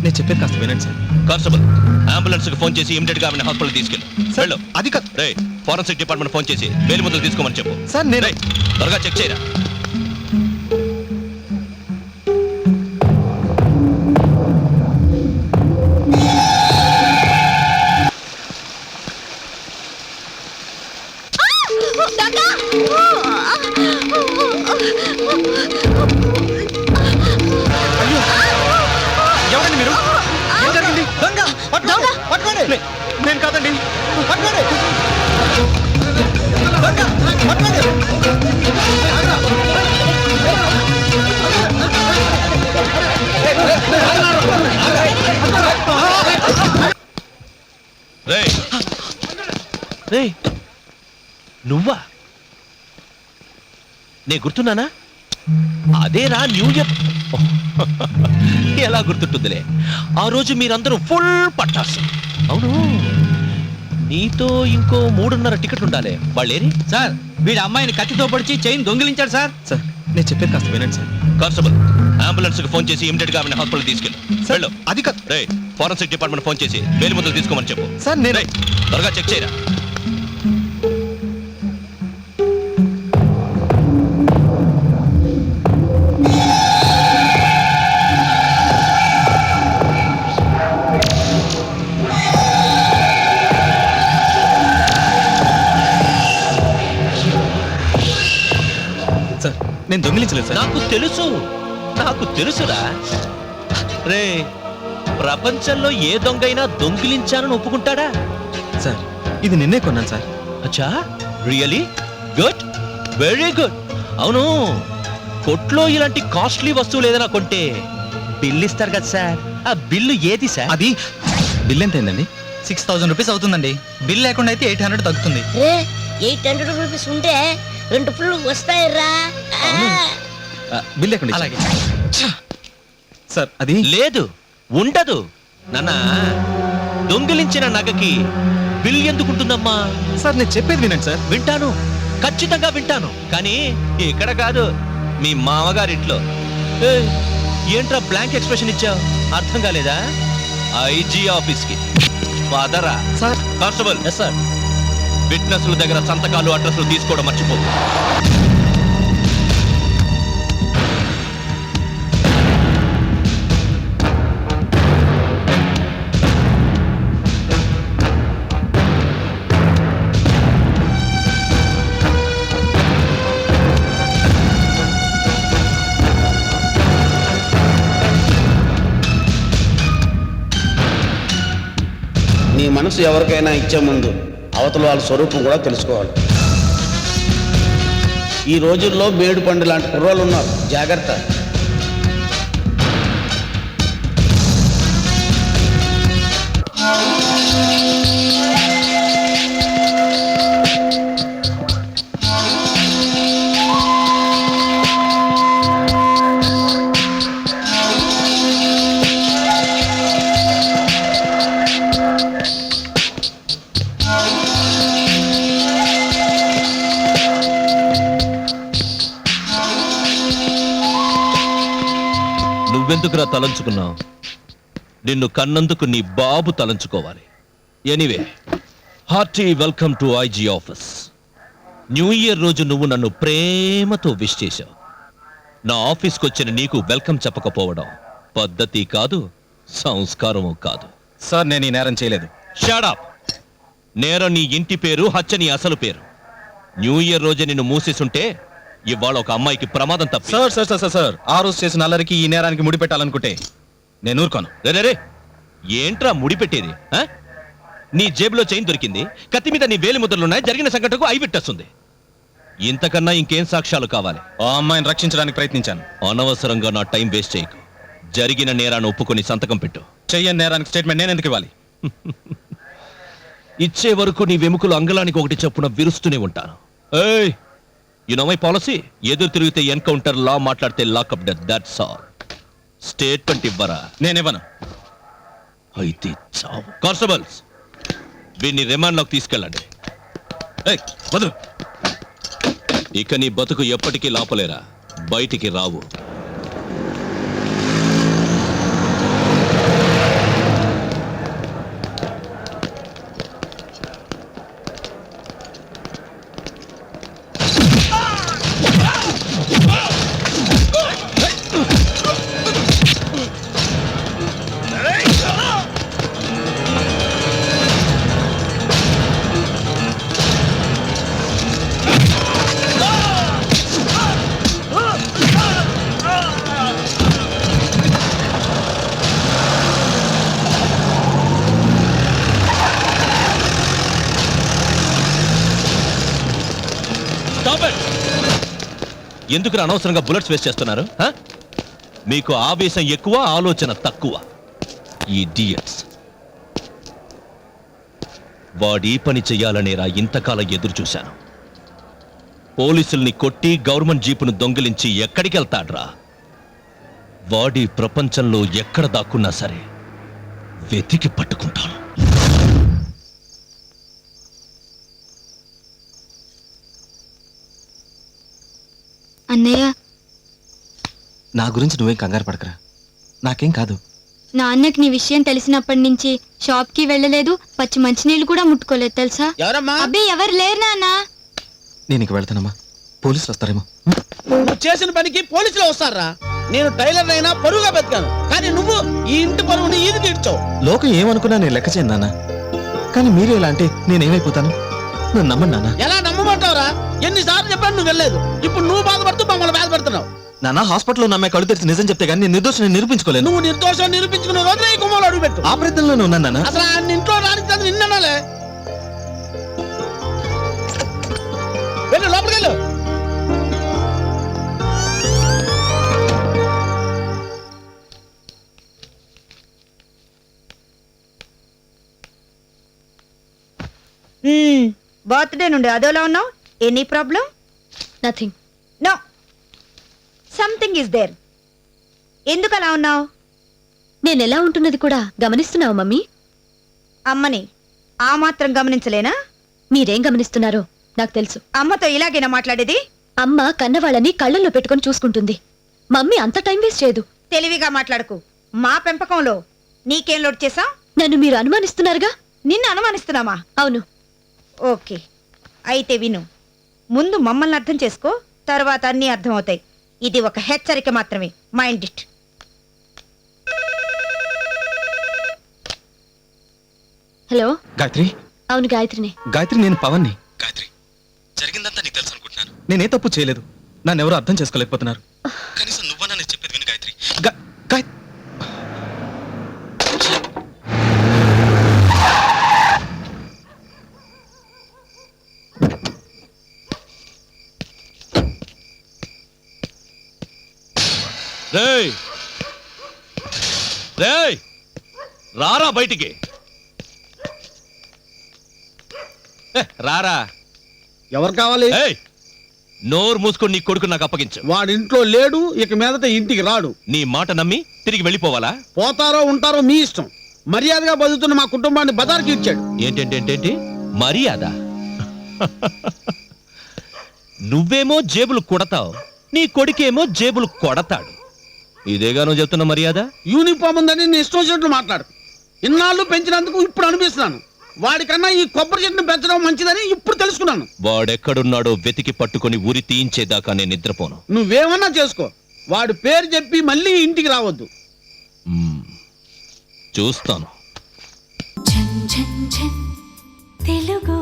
నేను చెప్పేది కాస్త వినండి సార్. కానిస్టేబుల్ అంబులెన్స్ కి ఫోన్ చేసి ఇమిడియట్ గా ఆమెను హాస్పిటల్ తీసుకెళ్ళు. వెళ్ళు. అది కాదు రే ఫోరెన్సిక్ డిపార్ట్మెంట్ ఫోన్ చేసి వేలి ముద్రలు తీసుకోమని చెప్పు. సార్. నేను రేయ్, త్వరగా చెక్ చేయరా. ఎవరండి మీరు? ఏం జరిగింది? దొంగ పట్టుకోండి, పట్టుకోండి. నేను కాదండి, పట్టుకోండి. దొంగ పట్టుకోండి. రేయ్ రేయ్ నువ్వా? నే గుర్తున్నానా? అదేరా న్యూ ఇయర్. ఎలా గుర్తుంటుందిలే, ఆ రోజు మీరందరూ ఫుల్ పట్టాసు. అవును, నీతో ఇంకో 3.5 టికెట్ ఉండాలి. వాళ్ళేరి? సార్ వీడి అమ్మాయిని కత్తితో పొడిచి చైన్ దొంగిలించాడు సార్. సార్ నేను చెప్పేది కాస్త వినండి సార్. కానిస్టేబుల్ అంబులెన్స్ కి ఫోన్ చేసి ఇమిడియట్ గా ఆమెను హాస్పిటల్ తీసుకెళ్ళు. సార్, వెళ్ళు. అది కాదు. రే ఫోరెన్సిక్ డిపార్ట్మెంట్ ఫోన్ చేసి వేలి ముద్రలు తీసుకోమని చెప్పు. సార్ నేను రేయ్, త్వరగా చెక్ చేయరా. సార్ నేను దొంగిలించలేదు సార్. నాకు తెలుసురా. రే ప్రపంచంలో ఏ దొంగైనా దొంగిలించానని ఒప్పుకుంటాడా? సార్ ఇది నిన్నే కొన్నాను సార్. అచ్చా, రియలీ గుడ్, వెరీ గుడ్. అవును, కొట్లో ఇలాంటి కాస్ట్లీ వస్తువులు ఏదైనా కొంటే బిల్లు ఇస్తారు కదా సార్. ఆ బిల్లు ఏది సార్? అది బిల్ ఎంత అయిందండి? 6000 రూపీస్ అవుతుందండి. బిల్ లేకుండా అయితే 800 తగ్గుతుంది. 800 రూపీస్ ఉంటే 2 ఫుల్ వస్తాయిరా. బిల్ లేకుండా అలాగే సార్. అది లేదు, ఉండదు నాన్న. దొంగిలించిన నగకి బిల్ ఎందుకుంటుందమ్మా? సార్ నేను చెప్పేది వినండి సార్. వింటాను, ఖచ్చితంగా వింటాను. కానీ ఇక్కడ కాదు, మీ మామగారింట్లో. ఏయ్, ఏంట్రా బ్లాంక్ ఎక్స్ప్రెషన్ ఇచ్చావు? అర్థం కాలేదా? ఐజీ ఆఫీస్ కి పదరా. Sir constable. Yes sir. విట్నెస్ల దగ్గర సంతకాలు అడ్రస్లు తీసుకోవడం మర్చిపో. నీ మనసు ఎవరికైనా ఇచ్చే ముందు అవతల వాళ్ళ స్వరూపం కూడా తెలుసుకోవాలి. ఈ రోజుల్లో మేడు పండు లాంటి కుర్రోళ్ళు ఉన్నారు, జాగ్రత్త. నువ్వెందుకురా తలంచుకున్నావు? నిన్ను కన్నందుకు నీ బాబు తలంచుకోవాలి. Anyway, hearty welcome to IG office. New year రోజు నువ్వు నన్ను ప్రేమతో విష్ చేశావు. నా ఆఫీస్కి వచ్చిన నీకు వెల్కమ్ చెప్పకపోవడం పద్ధతి కాదు, సంస్కారము కాదు. సార్ నేను ఈ నేరం చేయలేదు. Shut up. నేరం నీ ఇంటి పేరు, హత్య నీ అసలు పేరు. న్యూ ఇయర్ రోజే నిన్ను మూసేసుంటే ఇవాళ ఒక అమ్మాయికి ప్రమాదం తప్పి. సార్ సార్ సార్ సార్ ఆ రోజు చేసిన అల్లరికి ఈ నేరానికి ముడి పెట్టాలనుకుంటే నేను ఊరుకోను. రే ఏంట్రా ముడి పెట్టేది? నీ జేబులో చైన్ దొరికింది, కత్తి మీద నీ వేలి ముద్రలున్నాయి, జరిగిన సంఘటనకు ఐ విట్నెస్ ఉంది. ఇంతకన్నా ఇంకేం సాక్ష్యాలు కావాలి? ఆ అమ్మాయిని రక్షించడానికి ప్రయత్నించాను. అనవసరంగా నా టైం వేస్ట్ చేయకు. జరిగిన నేరాన్ని ఒప్పుకొని సంతకం పెట్టు. చెయ్యని నేరానికి స్టేట్మెంట్ నేను ఎందుకు ఇవ్వాలి? ఇచ్చే వరకు నీ వెముకలు అంగళానికి ఒకటి చెప్పున విరుస్తూనే ఉంటాను. ఏయ్, యు నో మై పాలసీ. ఎదురు తిరిగితే ఎన్కౌంటర్, లా మాట్లాడితే lockup death. That's all. Statement ఇవ్వరా? నేనివ్వను. అయితే చావు. కానిస్టేబుల్స్, వీడిని రిమాండ్లోకి తీసుకెళ్ళండి. వదులు. ఇక నీ బతుకు ఎప్పటికీ లాపలేరా, బయటికి రావు. ఎందుకు అనవసరంగా బుల్లెట్స్ వేస్ట్ చేస్తున్నారు హ? మీకు ఆవేశం ఎక్కువ, ఆలోచన తక్కువ. ఇడియట్స్. వాడి పని చెయ్యాలనేరా ఇంతకాలం ఎదురు చూశాను. పోలీసుల్ని కొట్టి గవర్నమెంట్ జీపును దొంగిలించి ఎక్కడికి వెళ్తాడ్రా? వాడి ప్రపంచంలో ఎక్కడ దాక్కున్నా సరే వెతికి పట్టుకుంటాను. అన్నయ్య, నా గురించి నువ్వేం కంగారు పడకరా, నాకేం కాదు. నాన్నకి నీ విషయం తెలిసినప్పటి నుంచి షాప్ కి వెళ్ళలేదు, పచ్చి మంచినీళ్ళు కూడా ముట్టుకోలేదు తెలుసా? ఎవరమ్మా? అబ్బే ఎవరు లేరు నాన్న. నేను ఇక వెళ్తానమ్మా, పోలీసులు వస్తారేమో. నువ్వు చేసిన పనికి పోలీసులు వస్తారా? నేను టైలర్ అయినా పరువుగా బతికాను, కానీ నువ్వు ఈ ఇంటి పరువుని ఈదికి ఇడ్చావు. లోకం ఏమనుకున్నా నేను లెక్క చేయను నాన్న, కానీ మీరు ఇలా అంటే నేనేమైపోతాను? నన్ను నమ్మండి నాన్న. ఎలా నమ్మమంటావురా? ఎన్నిసార్లు చెప్పాను నువ్వు వెళ్ళలేదు. ఇప్పుడు నువ్వు బాధపడుతూ మమ్మల్ని బాధపడుతున్నావు. నాన్న, హాస్పిటల్లో ఉన్న అమ్మాయి కళ్ళు తెరిచి నిజం చెప్తే కానీ నేను నిర్దోషాన్ని నిరూపించుకోలేను. నువ్వు నిర్దోషం నిరూపించుకున్న రోజున ఈ గుమ్మలో అడుగుపెట్టు. ఆ ప్రయత్నంలోనే ఉన్నాను నాన్న. అసలు ఆయన ఇంట్లో రానికి నిన్ననాలే. వెళ్ళు, లోపలికి వెళ్ళు. బర్త్డే నుండి అదోలా ఉన్నావు. Any problem? Nothing. No, something is there. ఎందుకు అలా ఉన్నావు? నేను ఎలా ఉంటున్నది కూడా గమనిస్తున్నావు మమ్మీ? అమ్మని ఆ మాత్రం గమనించలేనా? మీరేం గమనిస్తున్నారో నాకు తెలుసు. అమ్మతో ఇలాగేనా మాట్లాడేది? అమ్మ కన్నవాళ్ళని కళ్ళల్లో పెట్టుకొని చూసుకుంటుంది. మమ్మీ అంత టైం వేస్ట్ చేయదు. తెలివిగా మాట్లాడకు. మా పెంపకంలో నీకేం లోడ్ చేసాం? నన్ను మీరు అనుమానిస్తున్నారుగా? నిన్ను అనుమానిస్తున్నామా? అవును. ఓకే, అయితే విను. ముందు మమ్మల్ని అర్థం చేసుకో, తర్వాత అన్నీ అర్థమవుతాయి. ఇది ఒక హెచ్చరిక మాత్రమే. Mind it. హలో. గాయత్రి. అవును, గాయత్రిని. గాయత్రి, నేను పవన్ని. గాయత్రి, జరిగిందంతా నీకు తెలుసు అనుకుంటున్నాను. నేనే తప్పు చేయలేదు, నన్ను ఎవరు అర్థం చేసుకోలేకపోతున్నారు. కనీసం నువ్వన్నా నేను చెప్పేది విను గాయత్రి. రేయ్ రేయ్, రారా బయటికి. రారా. ఎవరు కావాలి? ఏయ్, నోరు మూసుకొని నీ కొడుకు నాకు అప్పగించు. వాడింట్లో లేడు, ఇక మీదట ఇంటికి రాడు. నీ మాట నమ్మి తిరిగి వెళ్ళిపోవాలా? పోతారో ఉంటారో మీ ఇష్టం. మర్యాదగా బతుకుతున్న మా కుటుంబాన్ని బజార్కి ఇచ్చాడు. ఏంటేంటేంటేంటి మర్యాద? నువ్వేమో జేబులు కొడతావు, నీ కొడుకేమో జేబులు కొడతాడు. ఇదేగా నువ్వు చెప్తున్న మర్యాద? యూనిఫామ్ ఉందని నీ ఇష్టం వచ్చినట్లు మాట్లాడు. ఇన్నాళ్ళు పెంచినందుకు ఇప్పుడు అనిపిస్తున్నాను. వాడికన్నా ఈ కొబ్బరి చెట్టును పెంచడం మంచిదని ఇప్పుడు తెలుసుకున్నాను. వాడెక్కడున్నాడో వెతికి పట్టుకొని ఉరి తీయించేదాకా నేను నిద్రపోను. నువ్వేమన్నా చేసుకో, వాడి పేరు చెప్పి మళ్ళీ ఇంటికి రావద్దు. చూస్తాను. తెలుగు